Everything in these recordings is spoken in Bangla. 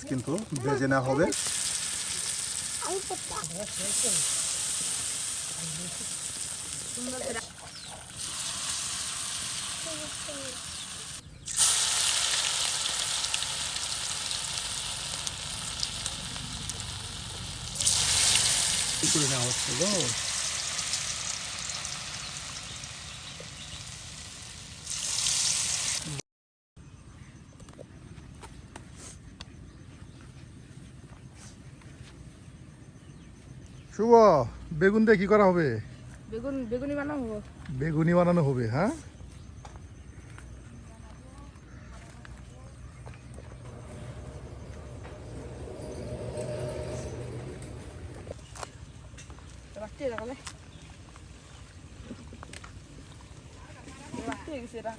কিন্তু ভেজে নেওয়া হবে। করে নেওয়া হচ্ছে গো। শুভ, বেগুন দিয়ে কি করা হবে? বেগুনি বানানো হবে। বেগুনি বানানো হবে, হ্যাঁ। রাখতে রাখলে রাখতে গেছে এটা।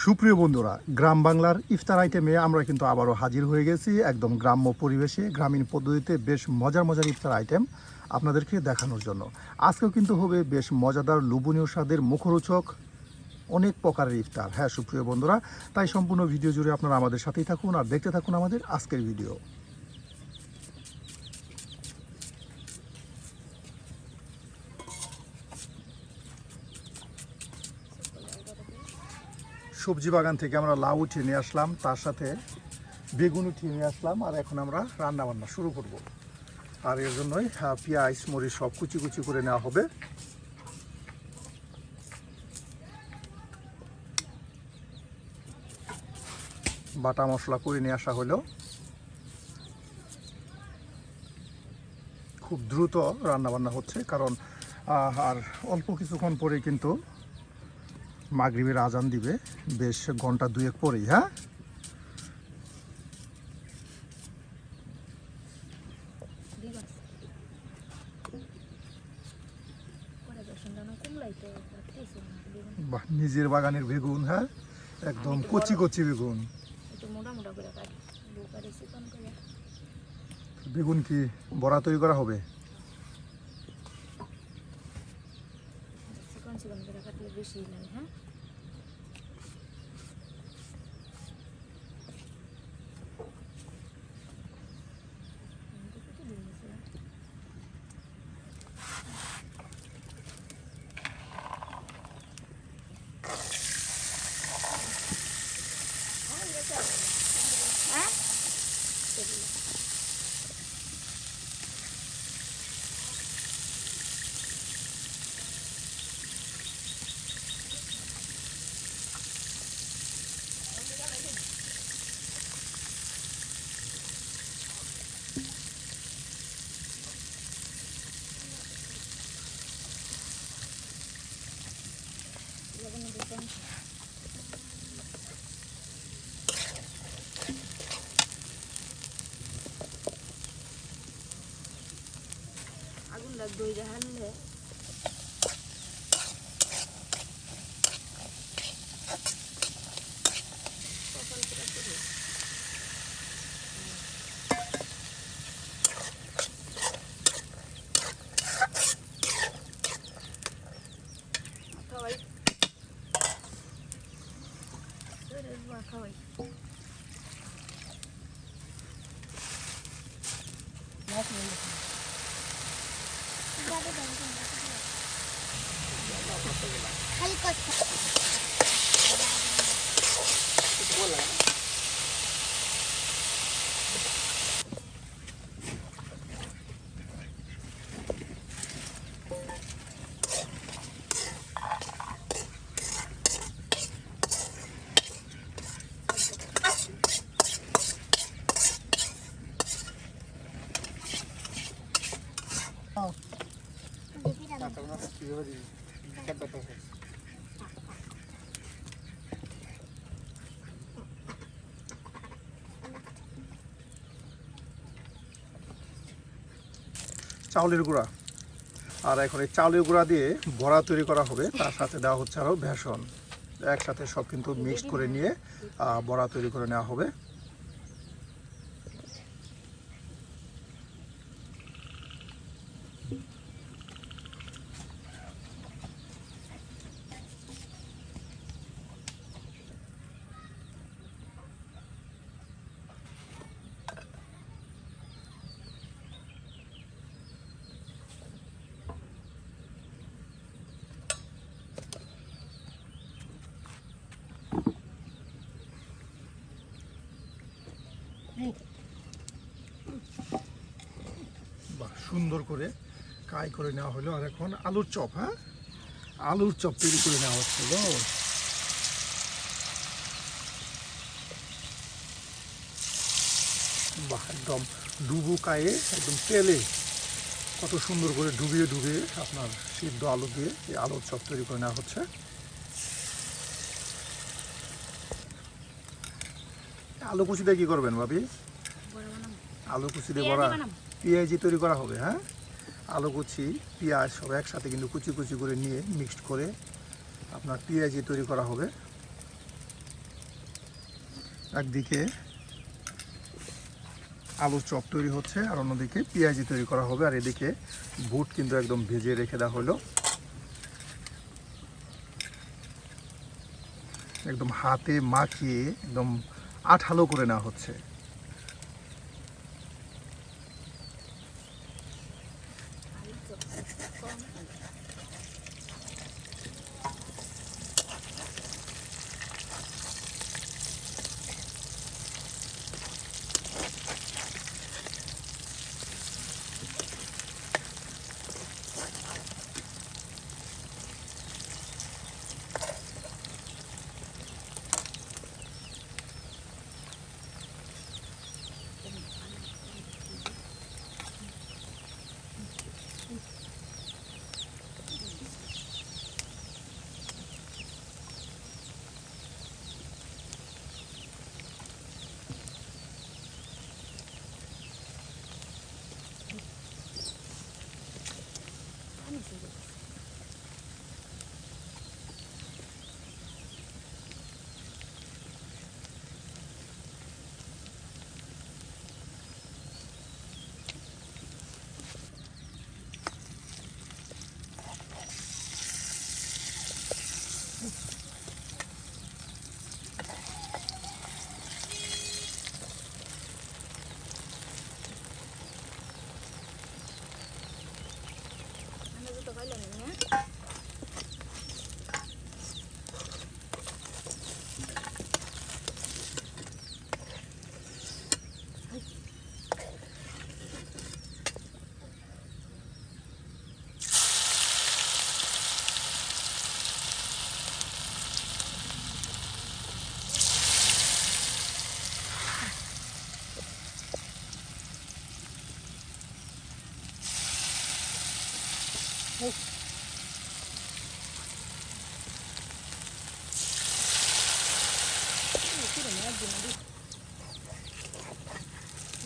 সুপ্রিয় বন্ধুরা, গ্রাম বাংলার ইফতার আইটেমে আমরা কিন্তু আবারও হাজির হয়ে গেছি। একদম গ্রাম্য পরিবেশে গ্রামীণ পদ্ধতিতে বেশ মজার মজার ইফতার আইটেম আপনাদেরকে দেখানোর জন্য। আজকেও কিন্তু হবে বেশ মজাদার, লোভনীয় স্বাদের, মুখরোচক অনেক প্রকারের ইফতার। হ্যাঁ সুপ্রিয় বন্ধুরা, তাই সম্পূর্ণ ভিডিও জুড়ে আপনারা আমাদের সাথেই থাকুন আর দেখতে থাকুন আমাদের আজকের ভিডিও। সবজি বাগান থেকে আমরা লাউ উঠিয়ে নিয়ে আসলাম, তার সাথে বেগুন উঠিয়ে নিয়ে আসলাম, আর এখন আমরা রান্না বান্না শুরু করব। আর এর জন্যই পেঁয়াজ মরিচ সব কুচি কুচি করে নেওয়া হবে। বাটা মশলা করে নিয়ে আসা হলো। খুব দ্রুত রান্না বান্না হচ্ছে, কারণ আর অল্প কিছুক্ষণ পরে কিন্তু মাগরিবের আজান দিবে, বেশ ঘন্টা দুয়েক পরেই। হ্যাঁ, বাহ, নিজের বাগানের বেগুন। হ্যাঁ, একদম কচি কচি বেগুন। বেগুন কি বড়া তৈরি করা হবে? হ্যাঁ, আগুন লাগবে ওই জাহানলে। খাওয়াই খাওয়াই খালি কথা চাউলের গুঁড়া, আর এখন এই চাউলের গুঁড়া দিয়ে বড়া তৈরি করা হবে। তার সাথে দেওয়া হচ্ছে আরও বেসন। একসাথে সব কিন্তু মিক্সড করে নিয়ে বড়া তৈরি করে নেওয়া হবে। বাহ, সুন্দর করে কাই করে নেওয়া হলো। আর এখন আলুর চপ, হ্যাঁ আলুর চপ তৈরি করে নেওয়া হচ্ছে গো। বাহ, একদম ডুবু কায়ে একদম তেলে কত সুন্দর করে ডুবিয়ে ডুবিয়ে আপনার সিদ্ধ আলু দিয়ে এই আলুর চপ তৈরি করে নেওয়া হচ্ছে। আলু কুচি দিয়ে কি করবেন ভাবি? আলু কুচি দিয়ে বড়া, পেঁয়াজি তৈরি করা হবে। হ্যাঁ, আলু কুচি পেঁয়াজ সব একসাথে কিন্তু কুচি কুচি করে নিয়ে মিক্সড করে আপনার পেঁয়াজি তৈরি করা হবে। একদিকে আলুর চপ তৈরি হচ্ছে আর অন্যদিকে পেঁয়াজি তৈরি করা হবে। আর এদিকে বুট কিন্তু একদম ভেজে রেখে দেওয়া হলো, একদম হাতে মাখিয়ে একদম আঠালো করে নেওয়া হচ্ছে।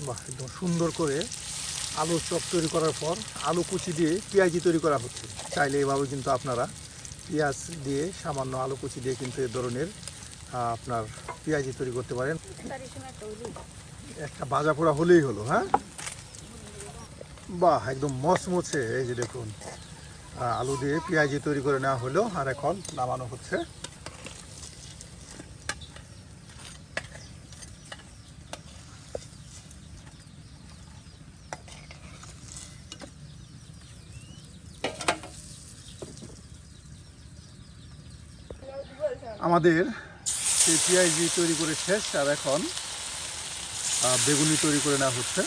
বাহ, একদম সুন্দর করে আলুর চপ তৈরি করার পর আলু কুচি দিয়ে পেঁয়াজি তৈরি করা হচ্ছে। চাইলে এভাবে কিন্তু আপনারা পেঁয়াজ দিয়ে সামান্য আলু কুচি দিয়ে কিন্তু এ ধরনের আপনার পেঁয়াজি তৈরি করতে পারেন। একটা ভাজা পোড়া হলেই হলো। হ্যাঁ, বাহ, একদম মচমচে। এই যে দেখুন, আলু দিয়ে পেঁয়াজি তৈরি করে নেওয়া হলো আর এখন নামানো হচ্ছে। আমাদের সেই পেঁয়াজি তৈরি করে শেষ। আর এখন বেগুনি তৈরি করে নেওয়া হচ্ছে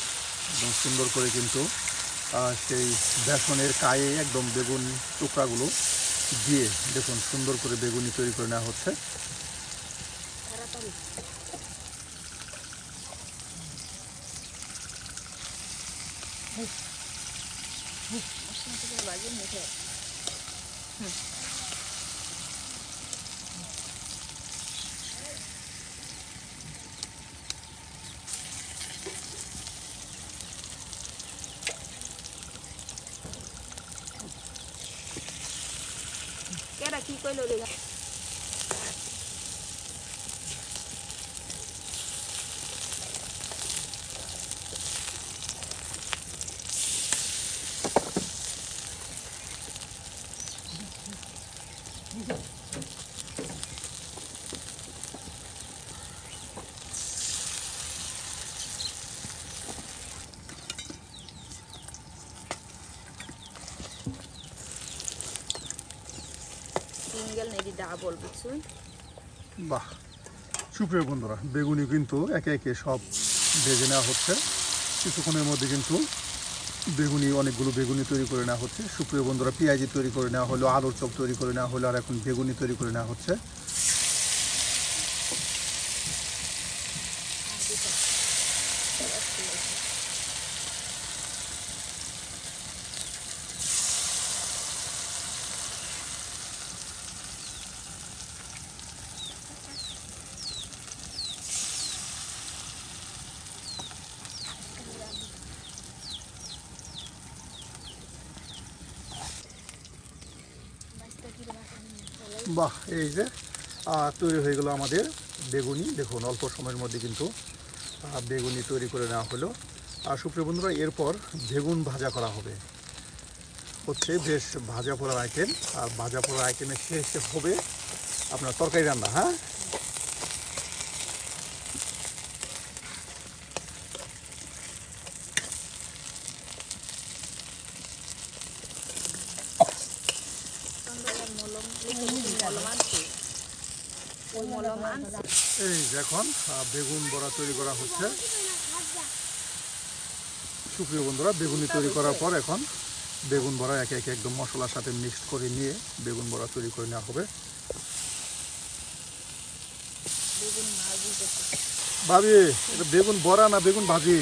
একদম সুন্দর করে। কিন্তু সেই বেসনের কায়ে একদম বেগুন টুকরাগুলো দিয়ে দেখুন সুন্দর করে বেগুনি তৈরি করে নেওয়া হচ্ছে। কেডা কি কইলো রে? ডাবল বুঝছেন। বাহ, সুপ্রিয় বন্ধুরা, বেগুনি কিন্তু একে একে সব ভেজে নেওয়া হচ্ছে। কিছুক্ষণের মধ্যে কিন্তু বেগুনি, অনেকগুলো বেগুনি তৈরি করে নেওয়া হচ্ছে। সুপ্রিয় বন্ধুরা, পেঁয়াজি তৈরি করে নেওয়া হলো, আলুর চপ তৈরি করে নেওয়া হলো, আর এখন বেগুনি তৈরি করে নেওয়া হচ্ছে। বাহ, এই যে তৈরি হয়ে গেল আমাদের বেগুনি। দেখুন, অল্প সময়ের মধ্যে কিন্তু বেগুনি তৈরি করে নেওয়া হলো। আর সুপ্রিয় বন্ধুরা, এরপর বেগুন ভাজা করা হবে। হচ্ছে বেশ ভাজা পোড়ার আইটেম। আর ভাজা পোড়ার আইটেমের শেষে হবে আপনার তরকারি রান্না। হ্যাঁ, এই যে এখন বেগুন বড়া তৈরি করা হচ্ছে। সুপ্রিয় বন্ধুরা, বেগুনি তৈরি করার পর এখন বেগুন বড়া একে একে একদম মশলার সাথে মিক্সড করে নিয়ে বেগুন বড়া তৈরি করে নেওয়া হবে। ভাবি, এটা বেগুন বড়া না বেগুন ভাজি?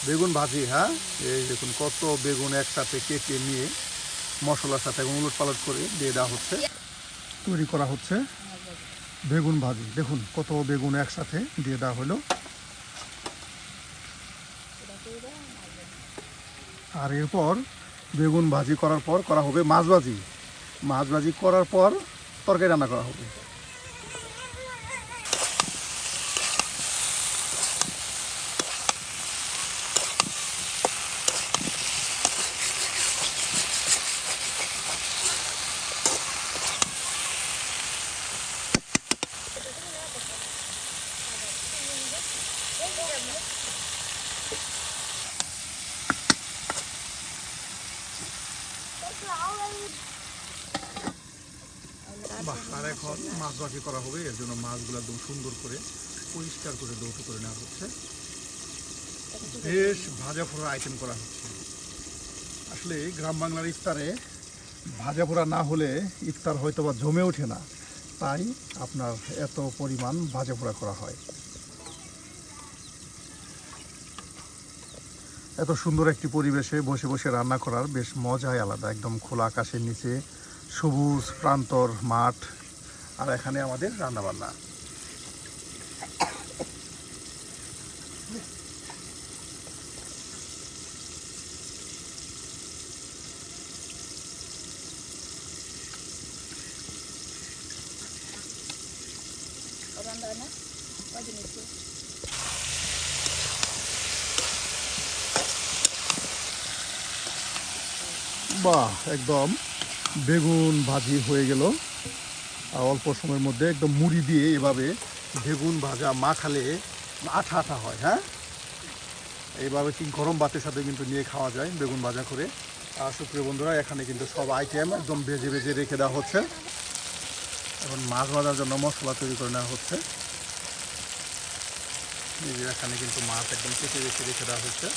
বেগুন ভাজি। হ্যাঁ, এই দেখুন কত বেগুন একসাথে কেটে নিয়ে মশলার সাথে উলট পালট করে দিয়ে দেওয়া হচ্ছে, তৈরি করা হচ্ছে বেগুন ভাজি। দেখুন কত বেগুন একসাথে দিয়ে দেওয়া হলো। আর এরপর বেগুন ভাজি করার পর করা হবে মাছ ভাজি। মাছ ভাজি করার পর তরকারি রান্না করা হবে। আর এখন মাছ ভাজি করা হবে। এর জন্য মাছগুলো একদম সুন্দর করে পরিষ্কার করে ধৌত করে নেওয়া হচ্ছে। বেশ ভাজা পোড়ার আইটেম করা হচ্ছে। আসলে গ্রাম বাংলার ইফতারে ভাজা পোড়া না হলে ইফতার হয়তো বা জমে ওঠে না, তাই আপনার এত পরিমাণ ভাজা পোড়া করা হয়। এত সুন্দর একটি পরিবেশে বসে বসে রান্না করার বেশ মজাই আলাদা। একদম খোলা আকাশের নিচে সবুজ প্রান্তর মাঠ, আর এখানে আমাদের রান্নাবান্না। বাহ, একদম বেগুন ভাজি হয়ে গেল। আর অল্প সময়ের মধ্যে একদম মুড়ি দিয়ে এভাবে বেগুন ভাজা মাখালে আঠা আঠা হয়। হ্যাঁ, এইভাবে কি গরম ভাতের সাথে কিন্তু নিয়ে খাওয়া যায় বেগুন ভাজা করে। আর সুপ্রিয় বন্ধুরা, এখানে কিন্তু সব আইটেম একদম ভেজে ভেজে রেখে দেওয়া হচ্ছে। এখন মাছ ভাজার জন্য মশলা তৈরি করে নেওয়া হচ্ছে। এই যে এখানে কিন্তু মাছ একদম কেটে বেছে রেখে দেওয়া হচ্ছে,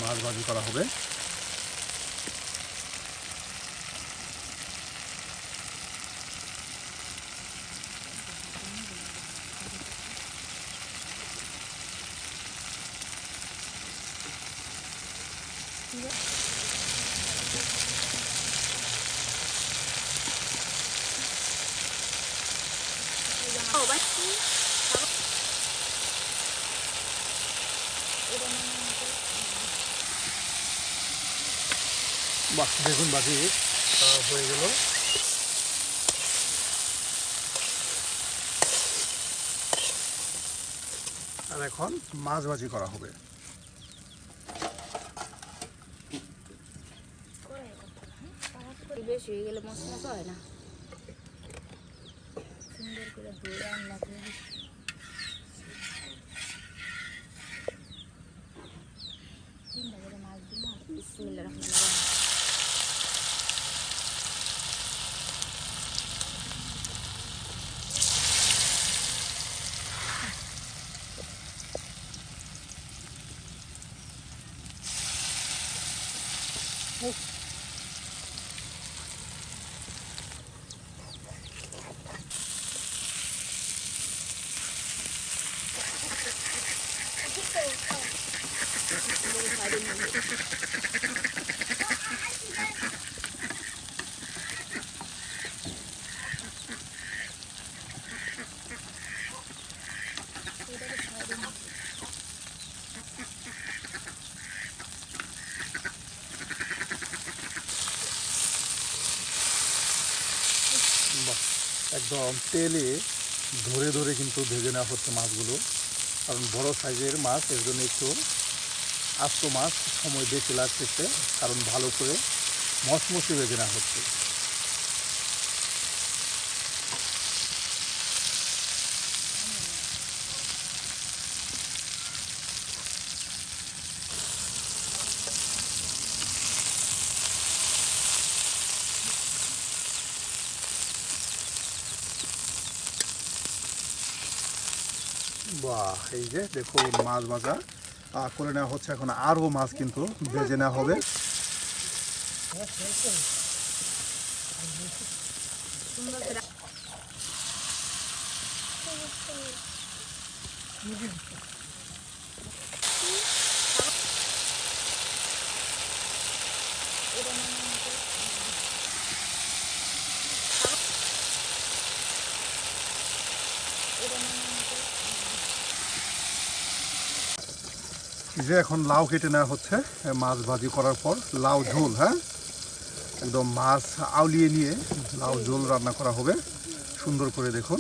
মাছ ভাজি করা হবে। বাহ, বেগুন ভাজি হয়ে গেল। আর এখন মাছ ভাজি করা হবে। বেশি হয়ে গেলে মশলা হয় না, সুন্দর করে ধুয়ে রান্না করে মাছ দিন। বিসমিল্লাহির রহমানির রহিম। একদম তেলে ধরে ধরে কিন্তু ভেজে নেওয়া হচ্ছে মাছগুলো, কারণ বড় সাইজের মাছ, এর জন্য একটু আস্ত মাছ সময় বেশি লাগতেছে, কারণ ভালো করে মচমচে ভেজে নেওয়া হচ্ছে। বাহ, এই যে দেখুন মাছ ভাজা করে নেওয়া হচ্ছে। এখন আরও মাছ কিন্তু ভেজে নেওয়া হবে। সুন্দর করে যে এখন লাউ কেটে নেওয়া হচ্ছে মাছ ভাজি করার পর। লাউ ঝোল, হ্যাঁ, একদম মাছ আউলিয়ে নিয়ে লাউ ঝোল রান্না করা হবে সুন্দর করে। দেখুন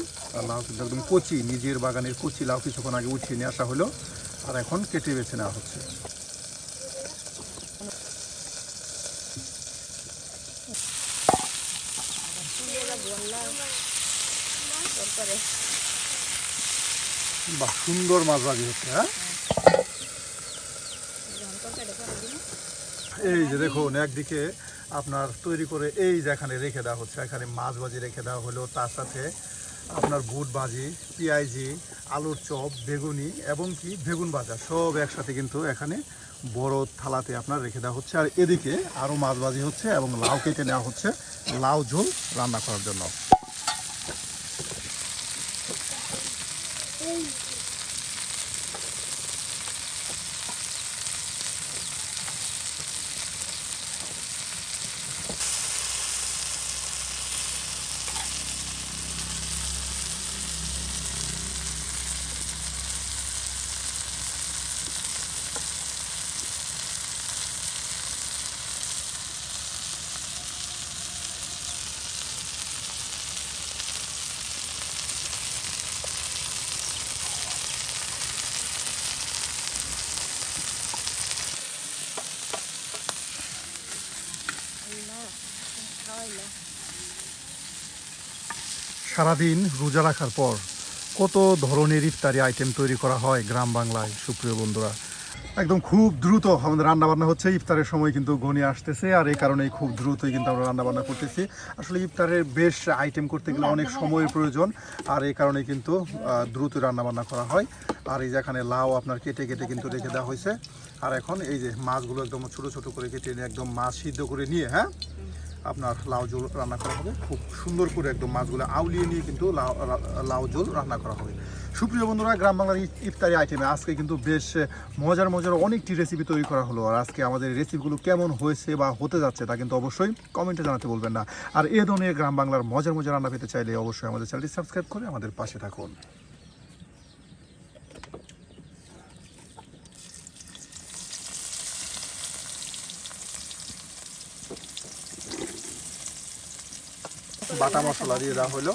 লাউ কিন্তু একদম কচি, নিজের বাগানের কচি লাউ কিছুক্ষণ আগে উঠিয়ে নিয়ে আসা হলো, আর এখন কেটে বেছে নেওয়া হচ্ছে। বাহ, সুন্দর মাছ ভাজি হচ্ছে। হ্যাঁ, এই যে দেখুন একদিকে আপনার তৈরি করে এই যে এখানে রেখে দেওয়া হচ্ছে, এখানে মাছ ভাজি রেখে দেওয়া হলো, তার সাথে আপনার বুট ভাজি, পেঁয়াজি, আলুর চপ, বেগুনি এবং কি বেগুন ভাজা সব একসাথে কিন্তু এখানে বড় থালাতে আপনার রেখে দেওয়া হচ্ছে। আর এদিকে আরও মাছ ভাজি হচ্ছে এবং লাউ কেটে নেওয়া হচ্ছে লাউ ঝোল রান্না করার জন্য। সারাদিন রোজা রাখার পর কত ধরনের ইফতারি আইটেম তৈরি করা হয় গ্রাম বাংলায়। সুপ্রিয় বন্ধুরা, একদম খুব দ্রুত আমাদের রান্নাবান্না হচ্ছে। ইফতারের সময় কিন্তু ঘনিয়ে আসতেছে, আর এই কারণেই খুব দ্রুতই কিন্তু আমরা রান্নাবান্না করতেছি। আসলে ইফতারের বেশ আইটেম করতে গেলে অনেক সময়ের প্রয়োজন, আর এই কারণেই কিন্তু দ্রুত রান্নাবান্না করা হয়। আর এই যে এখানে লাউ আপনার কেটে কেটে কিন্তু রেখে দেওয়া হয়েছে। আর এখন এই যে মাছগুলো একদম ছোট ছোট করে কেটে নিয়ে একদম মাছ সিদ্ধ করে নিয়ে, হ্যাঁ, আপনার লাউ ঝোল রান্না করা হবে। খুব সুন্দর করে একদম মাছগুলো আউলিয়ে নিয়ে কিন্তু লাউ ঝোল রান্না করা হবে। সুপ্রিয় বন্ধুরা, গ্রাম বাংলার ইফতারি আইটেমে আজকে কিন্তু বেশ মজার মজার অনেকটি রেসিপি তৈরি করা হলো। আর আজকে আমাদের রেসিপিগুলো কেমন হয়েছে বা হতে যাচ্ছে তা কিন্তু অবশ্যই কমেন্টে জানাতে বলবেন না। আর এ ধরনের গ্রাম বাংলার মজার মজার রান্না পেতে চাইলে অবশ্যই আমাদের চ্যানেলটি সাবস্ক্রাইব করে আমাদের পাশে থাকুন। বাটা মশলা দিয়ে দেওয়া হলো।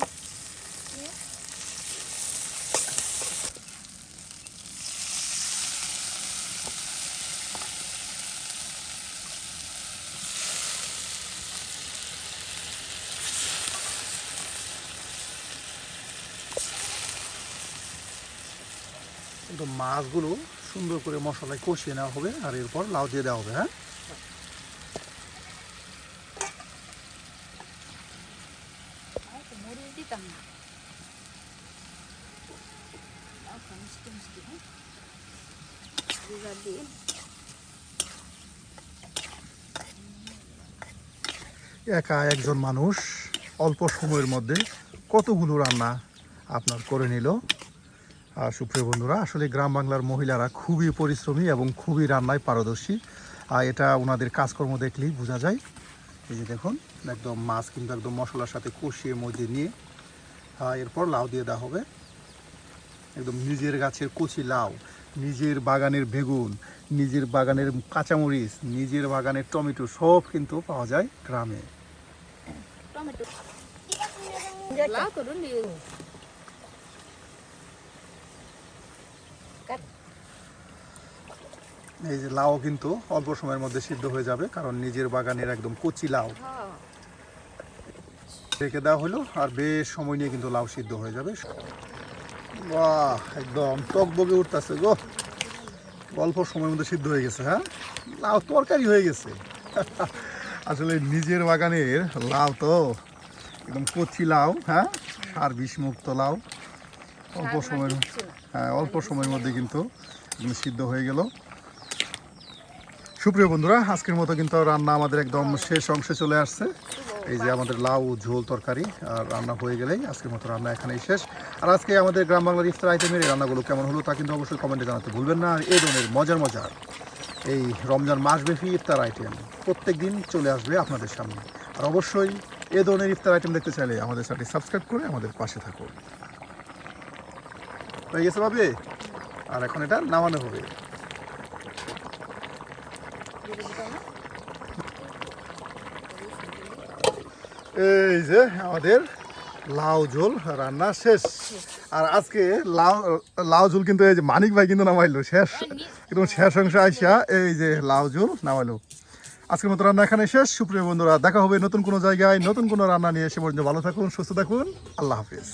কিন্তু মাছগুলো সুন্দর করে মশলায় কষিয়ে নেওয়া হবে, আর এরপর লাউ দিয়ে দেওয়া হবে। হ্যাঁ, মরিচ দিতাম না, মিষ্টি মিষ্টি দিয়ে একা একজন মানুষ অল্প সময়ের মধ্যে কতগুলো রান্না আপনার করে নিল। আর সুপ্রিয় বন্ধুরা, আসলে গ্রাম বাংলার মহিলারা খুবই পরিশ্রমী এবং খুবই রান্নায় পারদর্শী। আর এটা ওনাদের কাজকর্ম দেখলেই বোঝা যায়। এই যে দেখুন একদম মাছ কিন্তু একদম মশলার সাথে কষিয়ে মধ্যে নিয়ে এরপর লাউ দিয়ে দেওয়া হবে। একদম নিজের গাছের কচি লাউ, নিজের বাগানের বেগুন, নিজের বাগানের কাঁচামরিচ, নিজের বাগানের টমেটো সব কিন্তু পাওয়া যায় গ্রামে। টমেটো লাউ তো রুলি এই যে লাউ কিন্তু অল্প সময়ের মধ্যে সিদ্ধ হয়ে যাবে, কারণ নিজের বাগানের একদম কচি লাউ হ্যাঁ রেখে দেওয়া হলো, আর বেশ সময় নিয়ে কিন্তু লাউ সিদ্ধ হয়ে যাবে। বাহ, একদম টকবগে উঠতেছে গো, অল্প সময়ের মধ্যে সিদ্ধ হয়ে গেছে। হ্যাঁ, লাউ তরকারি হয়ে গেছে। আসলে নিজের বাগানের লাউ তো একদম কচি লাউ, হ্যাঁ, সার বিষ মুক্ত লাউ, অল্প সময়ের হ্যাঁ অল্প সময়ের মধ্যে কিন্তু একদম সিদ্ধ হয়ে গেল। সুপ্রিয় বন্ধুরা, আজকের মতো কিন্তু রান্না আমাদের একদম শেষ অংশে চলে আসছে। এই যে আমাদের লাউ ঝোল তরকারি আর রান্না হয়ে গেলেই আজকের মতো রান্না এখানেই শেষ। আর আজকে আমাদের গ্রাম বাংলার ইফতার আইটেমের এই রান্নাগুলো কেমন হলো তা কিন্তু অবশ্যই কমেন্টে জানাতে ভুলবেন না। আর এই ধরনের মজার মজার এই রমজান মাসব্যাপী ইফতার আইটেম প্রত্যেক দিন চলে আসবে আপনাদের সামনে। আর অবশ্যই এই ধরনের ইফতার আইটেম দেখতে চাইলে আমাদের চ্যানেলটি সাবস্ক্রাইব করে আমাদের পাশে থাকুন। হয়ে গেছে ভাবে, আর এখন এটা নামানো হবে। এই যে আমাদের লাউ ঝোল রান্না শেষ। আর আজকে লাউ ঝোল কিন্তু এই যে মানিক ভাই কিন্তু নামাইলো শেষ, একদম শেষ অংশ আইসা এই যে লাউ ঝোল নামাইলো। আজকের মতো রান্না এখানে শেষ। সুপ্রিয় বন্ধুরা, দেখা হবে নতুন কোনো জায়গায় নতুন কোনো রান্না নিয়ে। সে পর্যন্ত ভালো থাকুন, সুস্থ থাকুন, আল্লাহ হাফিজ।